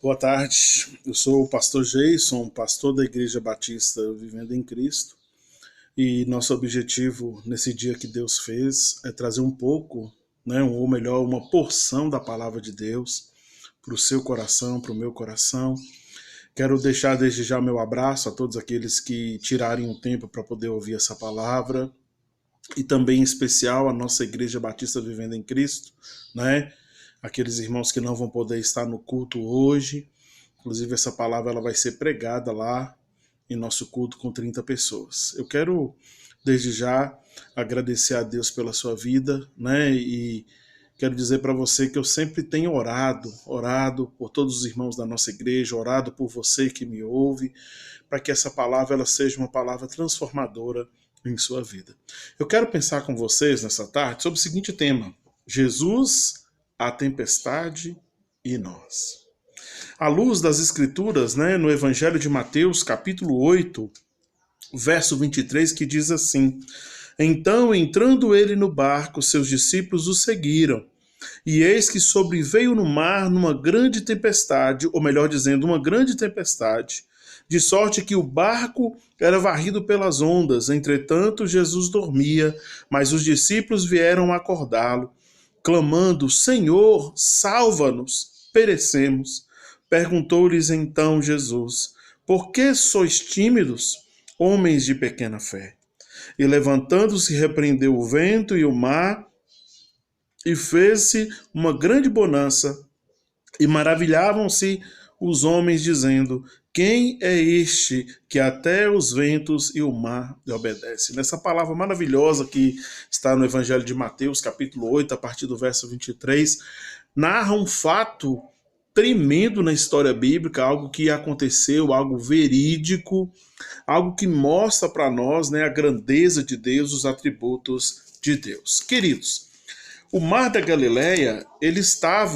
Boa tarde, eu sou o pastor Jason, pastor da Igreja Batista Vivendo em Cristo, e nosso objetivo nesse dia que Deus fez é trazer um pouco, ou melhor, uma porção da palavra de Deus para o seu coração, para o meu coração. Quero deixar desde já meu abraço a todos aqueles que tirarem um tempo para poder ouvir essa palavra, e também em especial a nossa Igreja Batista Vivendo em Cristo, né? Aqueles irmãos que não vão poder estar no culto hoje. Inclusive, essa palavra ela vai ser pregada lá em nosso culto com 30 pessoas. Eu quero, desde já, agradecer a Deus pela sua vida, né? E quero dizer para você que eu sempre tenho orado por todos os irmãos da nossa igreja, orado por você que me ouve, para que essa palavra ela seja uma palavra transformadora em sua vida. Eu quero pensar com vocês nessa tarde sobre o seguinte tema: Jesus, a tempestade e nós. À luz das Escrituras, no Evangelho de Mateus, capítulo 8, verso 23, que diz assim: Então, entrando ele no barco, seus discípulos o seguiram. E eis que sobreveio no mar numa grande tempestade, ou melhor dizendo, uma grande tempestade, de sorte que o barco era varrido pelas ondas. Entretanto, Jesus dormia, mas os discípulos vieram acordá-lo, clamando: Senhor, salva-nos, perecemos. Perguntou-lhes então Jesus: Por que sois tímidos, homens de pequena fé? E levantando-se, repreendeu o vento e o mar, e fez-se uma grande bonança. E maravilhavam-se os homens, dizendo: Quem é este que até os ventos e o mar lhe obedecem? Nessa palavra maravilhosa que está no Evangelho de Mateus, capítulo 8, a partir do verso 23, narra um fato tremendo na história bíblica, algo que aconteceu, algo verídico, algo que mostra para nós, a grandeza de Deus, os atributos de Deus. Queridos, o Mar da Galileia, ele está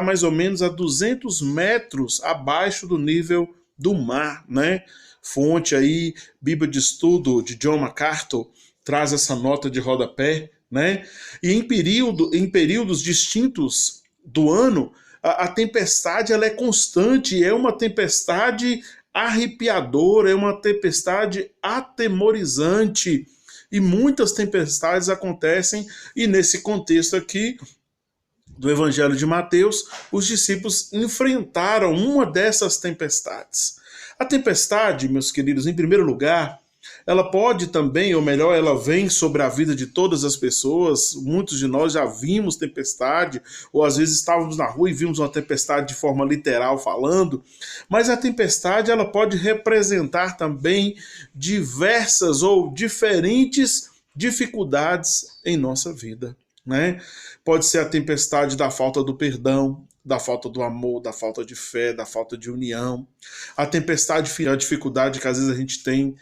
mais ou menos a 200 metros abaixo do nível do mar, Fonte aí, Bíblia de Estudo de John MacArthur traz essa nota de rodapé, E em períodos distintos do ano, a tempestade ela é constante, é uma tempestade arrepiadora, é uma tempestade atemorizante, e muitas tempestades acontecem, e nesse contexto aqui do Evangelho de Mateus, os discípulos enfrentaram uma dessas tempestades. A tempestade, meus queridos, em primeiro lugar, ela pode também, ou melhor, ela vem sobre a vida de todas as pessoas. Muitos de nós já vimos tempestade, ou às vezes estávamos na rua e vimos uma tempestade de forma literal falando, mas a tempestade ela pode representar também diversas ou diferentes dificuldades em nossa vida, Pode ser a tempestade da falta do perdão, da falta do amor, da falta de fé, da falta de união. A tempestade, a dificuldade que às vezes a gente tem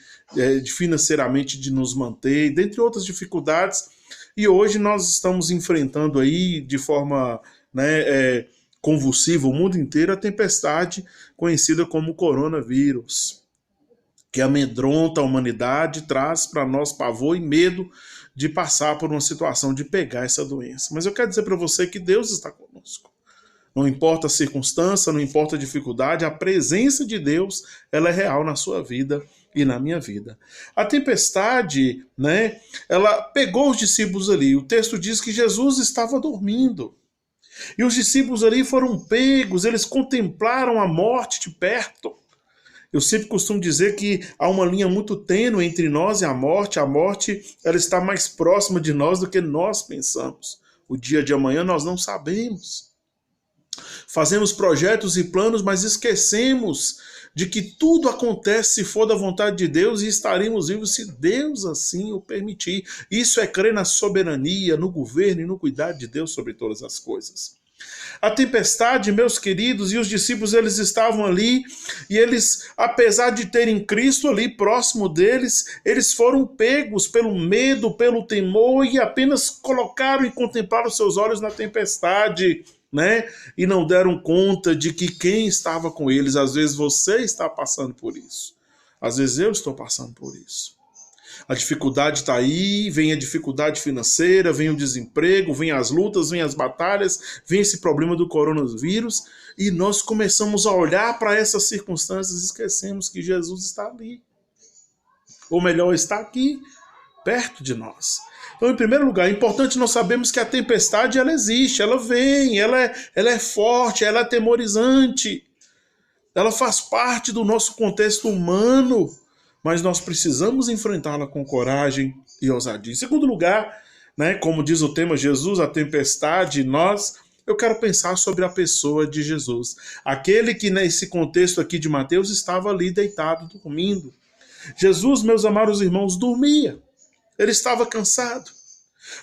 financeiramente de nos manter, dentre outras dificuldades. E hoje nós estamos enfrentando aí de forma convulsiva o mundo inteiro a tempestade conhecida como coronavírus, que amedronta a humanidade, traz para nós pavor e medo de passar por uma situação de pegar essa doença. Mas eu quero dizer para você que Deus está conosco. Não importa a circunstância, não importa a dificuldade, a presença de Deus ela é real na sua vida e na minha vida. A tempestade, ela pegou os discípulos ali. O texto diz que Jesus estava dormindo. E os discípulos ali foram pegos, eles contemplaram a morte de perto. Eu sempre costumo dizer que há uma linha muito tênue entre nós e a morte. A morte ela está mais próxima de nós do que nós pensamos. O dia de amanhã nós não sabemos. Fazemos projetos e planos, mas esquecemos de que tudo acontece se for da vontade de Deus e estaremos vivos se Deus assim o permitir. Isso é crer na soberania, no governo e no cuidado de Deus sobre todas as coisas. A tempestade, meus queridos, e os discípulos, eles estavam ali, e eles, apesar de terem Cristo ali próximo deles, eles foram pegos pelo medo, pelo temor, e apenas colocaram e contemplaram seus olhos na tempestade, E não deram conta de que quem estava com eles, às vezes você está passando por isso, às vezes eu estou passando por isso. A dificuldade está aí, vem a dificuldade financeira, vem o desemprego, vem as lutas, vem as batalhas, vem esse problema do coronavírus, e nós começamos a olhar para essas circunstâncias e esquecemos que Jesus está ali. Ou melhor, está aqui, perto de nós. Então, em primeiro lugar, é importante nós sabermos que a tempestade ela existe, ela vem, ela é forte, ela é atemorizante, ela faz parte do nosso contexto humano, mas nós precisamos enfrentá-la com coragem e ousadia. Em segundo lugar, né, como diz o tema Jesus, a tempestade, eu quero pensar sobre a pessoa de Jesus. Aquele que nesse contexto aqui de Mateus estava ali deitado, dormindo. Jesus, meus amados irmãos, dormia. Ele estava cansado.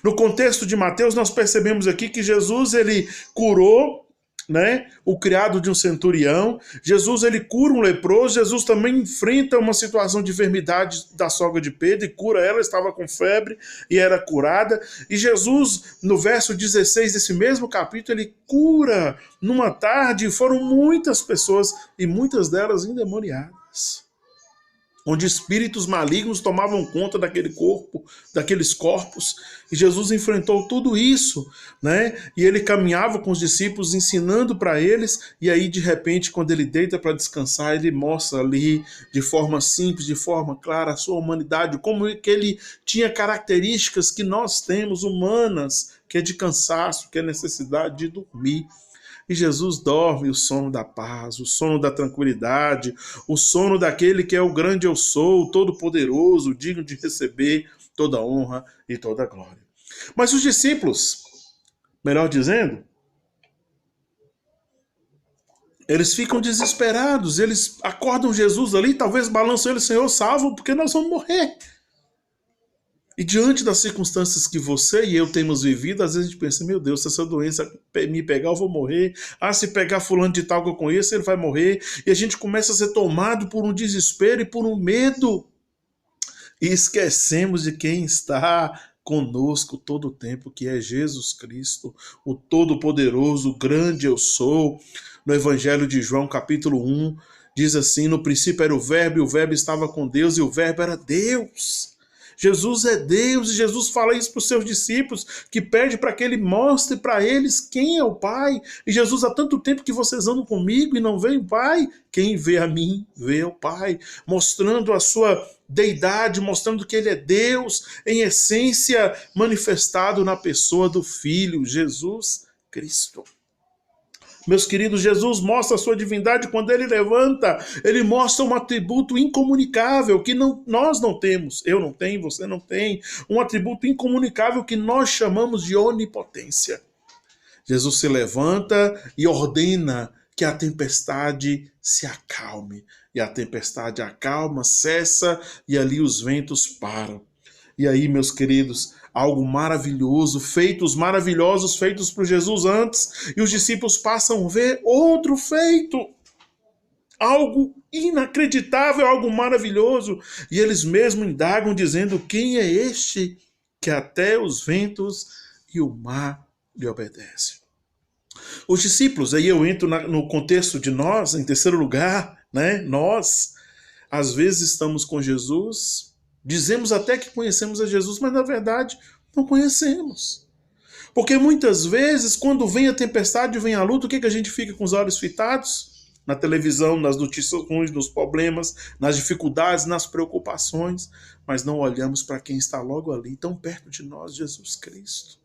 No contexto de Mateus, nós percebemos aqui que Jesus ele curou, né, o criado de um centurião. Jesus ele cura um leproso. Jesus também enfrenta uma situação de enfermidade da sogra de Pedro e cura ela, estava com febre e era curada. E Jesus, no verso 16 desse mesmo capítulo, ele cura numa tarde, foram muitas pessoas e muitas delas endemoniadas, onde espíritos malignos tomavam conta daquele corpo, daqueles corpos, e Jesus enfrentou tudo isso, né? E ele caminhava com os discípulos, ensinando para eles, e aí de repente, quando ele deita para descansar, ele mostra ali, de forma simples, de forma clara, a sua humanidade, como que ele tinha características que nós temos humanas, que é de cansaço, que é necessidade de dormir. E Jesus dorme o sono da paz, o sono da tranquilidade, o sono daquele que é o grande eu sou, o todo-poderoso, digno de receber toda honra e toda glória. Mas os discípulos, melhor dizendo, eles ficam desesperados, eles acordam Jesus ali, talvez balançam ele, Senhor, salva, porque nós vamos morrer. E diante das circunstâncias que você e eu temos vivido, às vezes a gente pensa, meu Deus, se essa doença me pegar, eu vou morrer. Ah, se pegar fulano de tal que eu conheço, ele vai morrer. E a gente começa a ser tomado por um desespero e por um medo. E esquecemos de quem está conosco todo o tempo, que é Jesus Cristo, o Todo-Poderoso, o grande eu sou. No Evangelho de João, capítulo 1, diz assim, no princípio era o Verbo, e o Verbo estava com Deus, e o Verbo era Deus. Jesus é Deus, e Jesus fala isso para os seus discípulos, que pede para que ele mostre para eles quem é o Pai. E Jesus, há tanto tempo que vocês andam comigo e não veem o Pai, quem vê a mim, vê o Pai, mostrando a sua deidade, mostrando que ele é Deus, em essência, manifestado na pessoa do Filho, Jesus Cristo. Meus queridos, Jesus mostra a sua divindade quando ele levanta, ele mostra um atributo incomunicável que nós não temos, eu não tenho, você não tem, um atributo incomunicável que nós chamamos de onipotência. Jesus se levanta e ordena que a tempestade se acalme, e a tempestade acalma, cessa, e ali os ventos param. E aí, meus queridos, algo maravilhoso, feitos maravilhosos feitos por Jesus antes, e os discípulos passam a ver outro feito, algo inacreditável, algo maravilhoso, e eles mesmos indagam dizendo, quem é este que até os ventos e o mar lhe obedecem? Os discípulos, aí eu entro no contexto de nós, em terceiro lugar, né? Nós, às vezes estamos com Jesus, dizemos até que conhecemos a Jesus, mas na verdade não conhecemos. Porque muitas vezes, quando vem a tempestade, vem a luta, o que a gente fica com os olhos fitados? Na televisão, nas notícias ruins, nos problemas, nas dificuldades, nas preocupações, mas não olhamos para quem está logo ali, tão perto de nós, Jesus Cristo.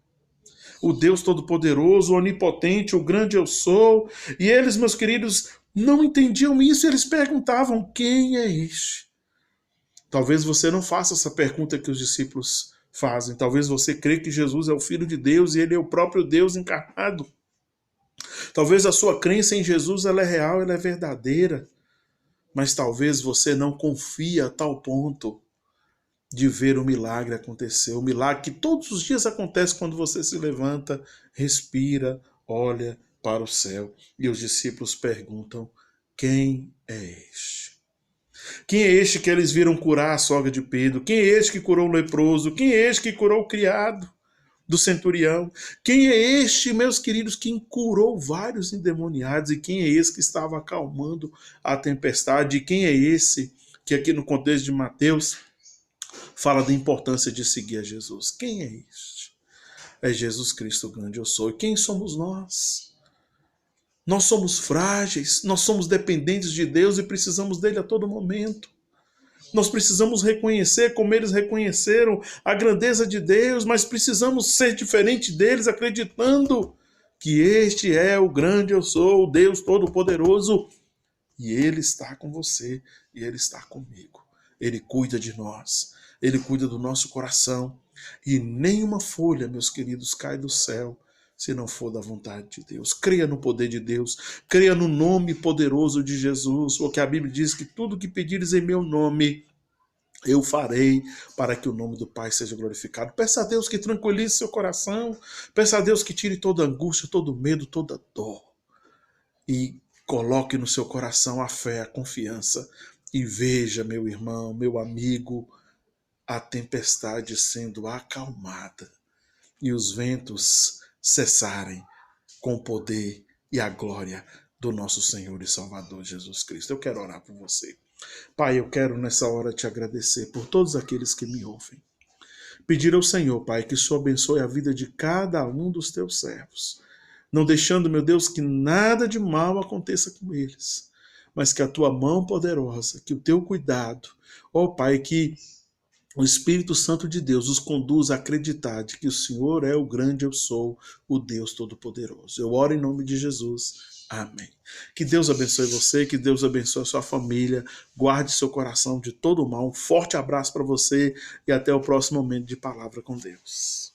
O Deus Todo-Poderoso, o Onipotente, o grande eu sou. E eles, meus queridos, não entendiam isso, eles perguntavam, quem é este? Talvez você não faça essa pergunta que os discípulos fazem. Talvez você crê que Jesus é o Filho de Deus e ele é o próprio Deus encarnado. Talvez a sua crença em Jesus ela é real, ela é verdadeira. Mas talvez você não confie a tal ponto de ver o milagre acontecer. O milagre que todos os dias acontece quando você se levanta, respira, olha para o céu. E os discípulos perguntam, quem é este? Quem é este que eles viram curar a sogra de Pedro? Quem é este que curou o leproso? Quem é este que curou o criado do centurião? Quem é este, meus queridos, que curou vários endemoniados? E quem é esse que estava acalmando a tempestade? E quem é esse que aqui no contexto de Mateus fala da importância de seguir a Jesus. Quem é este? É Jesus Cristo, o grande eu sou. E quem somos nós? Nós somos frágeis, nós somos dependentes de Deus e precisamos dele a todo momento. Nós precisamos reconhecer como eles reconheceram a grandeza de Deus, mas precisamos ser diferente deles, acreditando que este é o grande eu sou, o Deus Todo-Poderoso. E Ele está com você e Ele está comigo. Ele cuida de nós, Ele cuida do nosso coração. E nenhuma folha, meus queridos, cai do céu se não for da vontade de Deus. Creia no poder de Deus, creia no nome poderoso de Jesus, porque a Bíblia diz que tudo que pedires em meu nome, eu farei para que o nome do Pai seja glorificado. Peça a Deus que tranquilize seu coração, peça a Deus que tire toda angústia, todo medo, toda dor. E coloque no seu coração a fé, a confiança. E veja, meu irmão, meu amigo, a tempestade sendo acalmada e os ventos cessarem com o poder e a glória do nosso Senhor e Salvador Jesus Cristo. Eu quero orar por você. Pai, eu quero nessa hora te agradecer por todos aqueles que me ouvem. Pedir ao Senhor, Pai, que o Senhor abençoe a vida de cada um dos teus servos, não deixando, meu Deus, que nada de mal aconteça com eles, mas que a tua mão poderosa, que o teu cuidado, ó Pai, que o Espírito Santo de Deus os conduza a acreditar de que o Senhor é o grande eu sou, o Deus Todo-Poderoso. Eu oro em nome de Jesus. Amém. Que Deus abençoe você, que Deus abençoe a sua família, guarde seu coração de todo o mal. Um forte abraço para você e até o próximo momento de Palavra com Deus.